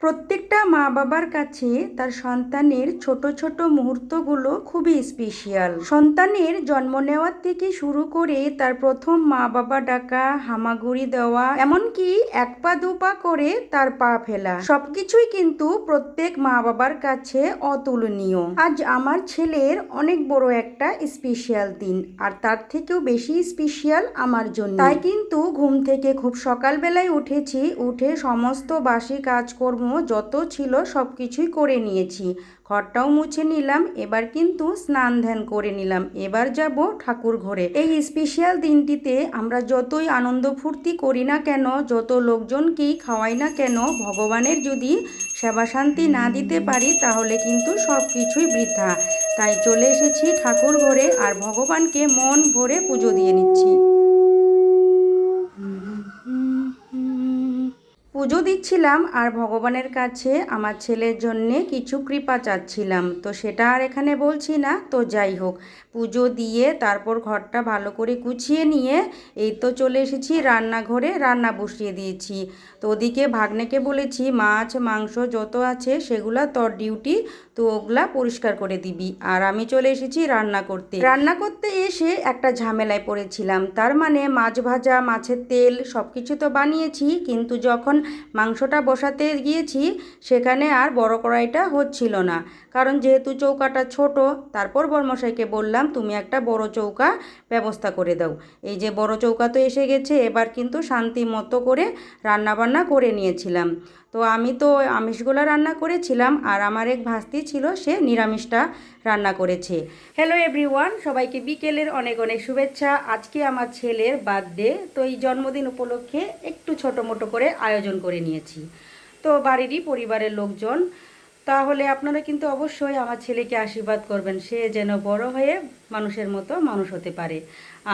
প্রত্যেকটা মা বাবার কাছে তার সন্তানের ছোট ছোট মুহূর্তগুলো খুবই স্পেশাল। সন্তানের জন্ম নেওয়ার থেকে শুরু করে তার প্রথম মা বাবা ডাকা, হামাগুড়ি দেওয়া, এমনকি এক পা দু পা করে তার পা ফেলা, সবকিছুই কিন্তু প্রত্যেক মা বাবার কাছে অতুলনীয়। আজ আমার ছেলের অনেক বড় একটা স্পেশাল দিন, আর তার থেকেও বেশি স্পেশাল আমার জন্য। তাই কিন্তু ঘুম থেকে খুব সকালবেলায় উঠেছি, উঠে সমস্ত বাসি কাজকর্ম যত ছিল সব কিছুই করে নিয়েছি। ঘরটাও মুছে নিলাম, এবার কিন্তু স্নান ধ্যান করে নিলাম। এবার যাব ঠাকুর ঘরে। এই স্পেশাল দিনটিতে আমরা যতই আনন্দ ফুর্তি করি না কেন, যত লোকজনকেই খাওয়াই না কেন, ভগবানের যদি সেবা শান্তি না দিতে পারি তাহলে কিন্তু সব কিছুই বৃথা। তাই চলে এসেছি ঠাকুর ঘরে আর ভগবানকে মন ভরে পুজো দিয়ে নিচ্ছি। পুজো দিচ্ছিলাম আর ভগবানের কাছে আমার ছেলের জন্যে কিছু কৃপা চাচ্ছিলাম। তো সেটা আর এখানে বলছি না। তো যাই হোক, পুজো দিয়ে তারপর ঘরটা ভালো করে গুছিয়ে নিয়ে এই তো চলে এসেছি রান্নাঘরে, রান্না বসিয়ে দিয়েছি। তো ওদিকে ভাগ্নেকে বলেছি মাছ মাংস যত আছে সেগুলা তোর ডিউটি, তো ওগুলা পরিষ্কার করে দিবি। আর আমি চলে এসেছি রান্না করতে। রান্না করতে এসে একটা ঝামেলায় পড়েছিলাম। তার মানে মাছ ভাজা, মাছের তেল সব কিছু তো বানিয়েছি, কিন্তু যখন মাংসটা বসাতে গিয়েছি সেখানে আর বড় কড়াইটা হচ্ছিল না। কারণ যেহেতু চৌকাটা ছোট, তারপর বড়মশাইকে বললাম তুমি একটা বড় চৌকা ব্যবস্থা করে দাও। এই যে বড় চৌকা তো এসে গেছে, এবার কিন্তু শান্তি মতো করে রান্নাবান্না করে নিয়েছিলাম। তো আমি তো আমিষগুলো রান্না করেছিলাম আর আমার এক ভাস্তি ছিল, সে নিরামিষটা রান্না করেছে। হ্যালো এভরিওয়ান, সবাইকে বিকেলের অনেক অনেক শুভেচ্ছা। আজকে আমার ছেলের বার্থডে, তো এই জন্মদিন উপলক্ষে একটু ছোটো মোটো করে আয়োজন করে নিয়েছি। তো বাড়িরই পরিবারের লোকজন, তাহলে আপনারা কিন্তু অবশ্যই আমার ছেলেকে আশীর্বাদ করবেন, সে যেন বড় হয়ে মানুষের মতো মানুষ হতে পারে।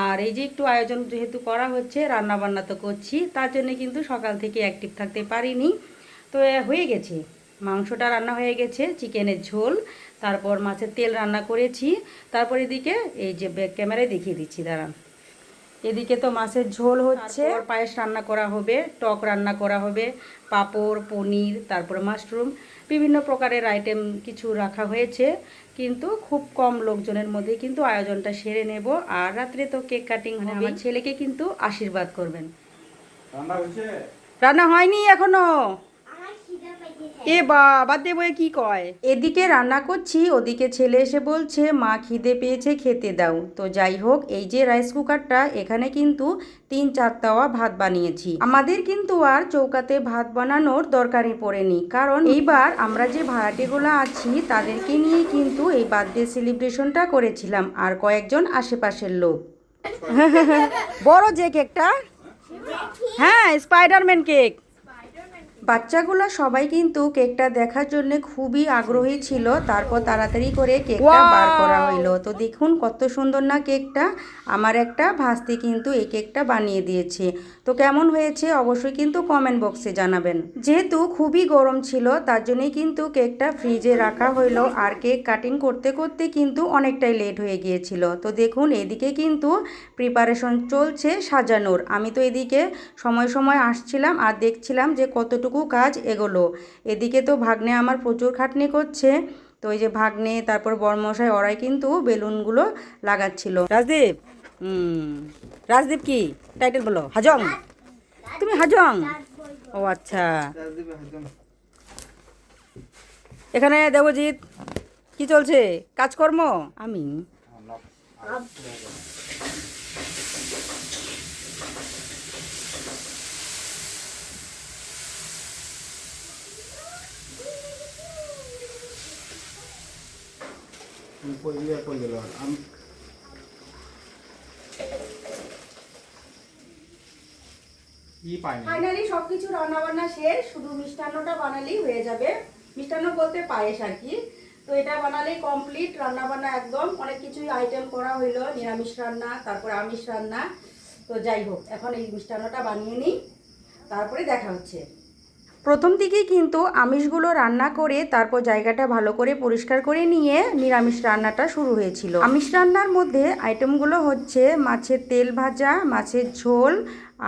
আর এই যে একটু আয়োজন যেহেতু করা হচ্ছে, রান্নাবান্না তো করছি, তার জন্য কিন্তু সকাল থেকে অ্যাক্টিভ থাকতে পারিনি। তো হয়ে গেছে, মাংসটা রান্না হয়ে গেছে, চিকেনের ঝোল, তারপর মাছের তেল রান্না করেছি। তারপর এদিকে এই যে ব্যাক ক্যামেরায় দেখিয়ে দিচ্ছি, দাঁড়ান। এদিকে তো মাছের ঝোল হচ্ছে, পায়েস রান্না করা হবে, টক রান্না করা হবে, পাঁপড়, পনির, তারপর মাশরুম, বিভিন্ন প্রকারের আইটেম কিছু রাখা হয়েছে। কিন্তু খুব কম লোকজনের মধ্যে কিন্তু আয়োজনটা সেরে নেব। আর রাত্রে তো কেক কাটিং হবে। আমার ছেলেকে কিন্তু আশীর্বাদ করবেন। রান্না হয়নি এখনো? এ বাবা দেবো, কি কয়? এদিকে রান্না করছি, ওদিকে ছেলে এসে বলছে মা খিদে পেয়েছে, খেতে দাও। তো যাই হোক, এই যে রাইস কুকারটা, এখানে কিন্তু 3-4 তাওয়া ভাত বানিয়েছি। আমাদের কিন্তু আর চৌকাতে ভাত বানানোর দরকারই পড়েনি, কারণ এইবার আমরা যে ভাড়াটেগুলো আছি তাদেরকে নিয়ে কিন্তু এই বার্থডে সেলিব্রেশনটা করেছিলাম, আর কয়েকজন আশেপাশের লোক। বড় যে কেকটা, হ্যাঁ স্পাইডারম্যান কেক। বাচ্চাগুলো সবাই কিন্তু কেকটা দেখার জন্য খুবই আগ্রহী ছিল। তারপর তাড়াতাড়ি করে কেকটা বার করা হইলো। তো দেখুন কত সুন্দর না কেকটা। আমার একটা ভাস্তি কিন্তু এই কেকটা বানিয়ে দিয়েছে। তো কেমন হয়েছে অবশ্যই কিন্তু কমেন্ট বক্সে জানাবেন। যেহেতু খুবই গরম ছিল, তার জন্যই কিন্তু কেকটা ফ্রিজে রাখা হইলো। আর কেক কাটিং করতে করতে কিন্তু অনেকটাই লেট হয়ে গিয়েছিল। তো দেখুন এদিকে কিন্তু প্রিপারেশন চলছে সাজানোর। আমি তো এদিকে সময় সময় আসছিলাম আর দেখছিলাম যে কতটুকু কাজ এগোলো। এদিকে তো ভাগ্নে আমার প্রচুর খাটনি করছে। তো এই যে ভাগ্নে, তারপর বড়মশাই, ওরাই কিন্তু বেলুনগুলো লাগাচ্ছিল। রাজদীপ, রাজদীপ কি টাইটেল বলো? হাজং? তুমি হাজং? ও আচ্ছা। এখানে দেবজিৎ, কি চলছে কাজকর্ম? আমি ফাইনালি সবকিছু রান্না বান্না শেষ, শুধু মিষ্টান্নটা বানালেই হয়ে যাবে। মিষ্টান্ন বলতে পায়েস আর কি। তো এটা বানালেই কমপ্লিট রান্না বান্না একদম। অনেক কিছুই আইটেম করা হইলো, নিরামিষ রান্না, তারপর আমিষ রান্না। তো যাই হোক, এখন এই মিষ্টান্নটা বানিয়ে নিই, তারপরে দেখা হচ্ছে। প্রথম দিকেই কিন্তু আমিষগুলো রান্না করে তারপর জায়গাটা ভালো করে পরিষ্কার করে নিয়ে নিরামিষ রান্নাটা শুরু হয়েছিল। আমিষ রান্নার মধ্যে আইটেমগুলো হচ্ছে মাছের তেল ভাজা, মাছের ঝোল,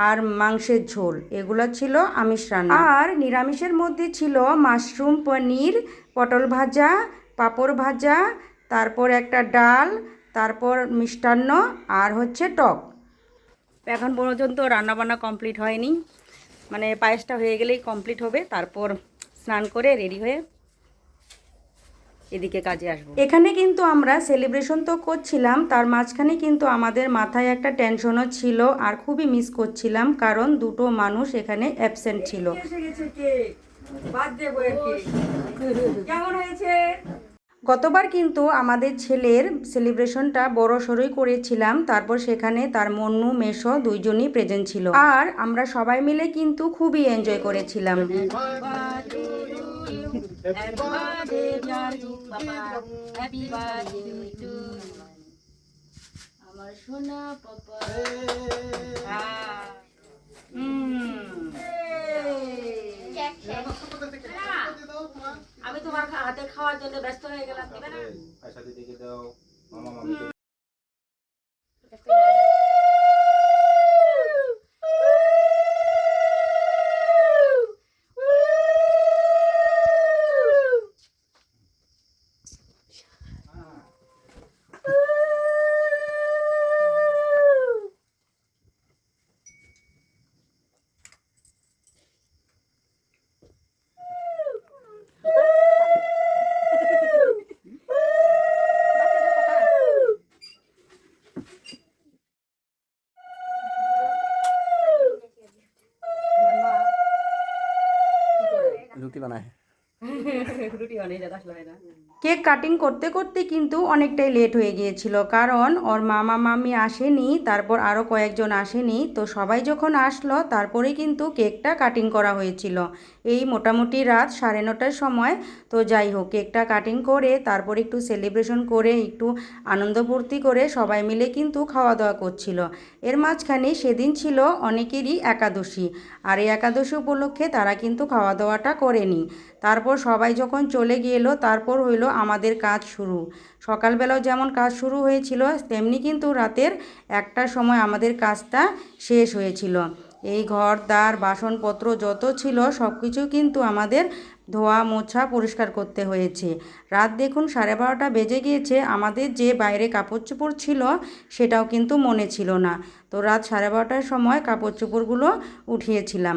আর মাংসের ঝোল, এগুলো ছিল আমিষ রান্না। আর নিরামিষের মধ্যে ছিল মাশরুম পনির, পটল ভাজা, পাঁপড় ভাজা, তারপর একটা ডাল, তারপর মিষ্টান্ন আর হচ্ছে টক। এখন পর্যন্ত রান্নাবান্না কমপ্লিট হয়নি, মানে পায়েসটা হয়ে গেলেই কমপ্লিট হবে, তারপর স্নান করে রেডি হয়ে এদিকে কাজে আসবো। এখানে কিন্তু আমরা সেলিব্রেশন তো করছিলাম, তার মাঝখানে কিন্তু আমাদের মাথায় একটা টেনশনও ছিল আর খুবই মিস করছিলাম, কারণ দুটো মানুষ এখানে অ্যাবসেন্ট ছিল। কেমন হয়েছে? গতবার কিন্তু আমাদের ছেলের সেলিব্রেশনটা বড় সড়ই করেছিলাম, তারপর সেখানে তার মন্নু মেশো দুইজনই প্রেজেন্ট ছিল, আর আমরা সবাই মিলে কিন্তু খুবই এনজয় করেছিলাম। আমার সোনা পাপা, আমি তোমার হাতে খাওয়ার জন্য ব্যস্ত হয়ে গেলাম। রুটি বানায় কেক কাটিং করতে করতে কিন্তু অনেকটাই লেট হয়ে গিয়েছিল, কারণ ওর মামা মামি আসেনি, তারপর আরও কয়েকজন আসেনি, তো সবাই যখন আসলো তারপরে কিন্তু কেকটা কাটিং করা হয়েছিল এই মোটামুটি রাত 9:30টার সময়। তো যাই হোক, কেকটা কাটিং করে তারপর একটু সেলিব্রেশন করে একটু আনন্দ ফুর্তি করে সবাই মিলে কিন্তু খাওয়া দাওয়া করছিল। এর মাঝখানে সেদিন ছিল অনেকেরই একাদশী, আর এই একাদশী উপলক্ষে তারা কিন্তু খাওয়া দাওয়াটা করেনি। তারপর সবাই যখন চলে গেল, তারপর হইলো আমাদের কাজ শুরু। সকালবেলাও যেমন কাজ শুরু হয়েছিল, তেমনি কিন্তু রাতের 1টার সময় আমাদের কাজটা শেষ হয়েছিল। এই ঘর দ্বার বাসনপত্র যত ছিল সব কিছু কিন্তু আমাদের ধোয়া মোছা পরিষ্কার করতে হয়েছে। রাত দেখুন 12:30 বেজে গিয়েছে, আমাদের যে বাইরে কাপড় চোপড় ছিল সেটাও কিন্তু মনে ছিল না। তো রাত 12:30টার সময় কাপড় চোপড়গুলো উঠিয়েছিলাম।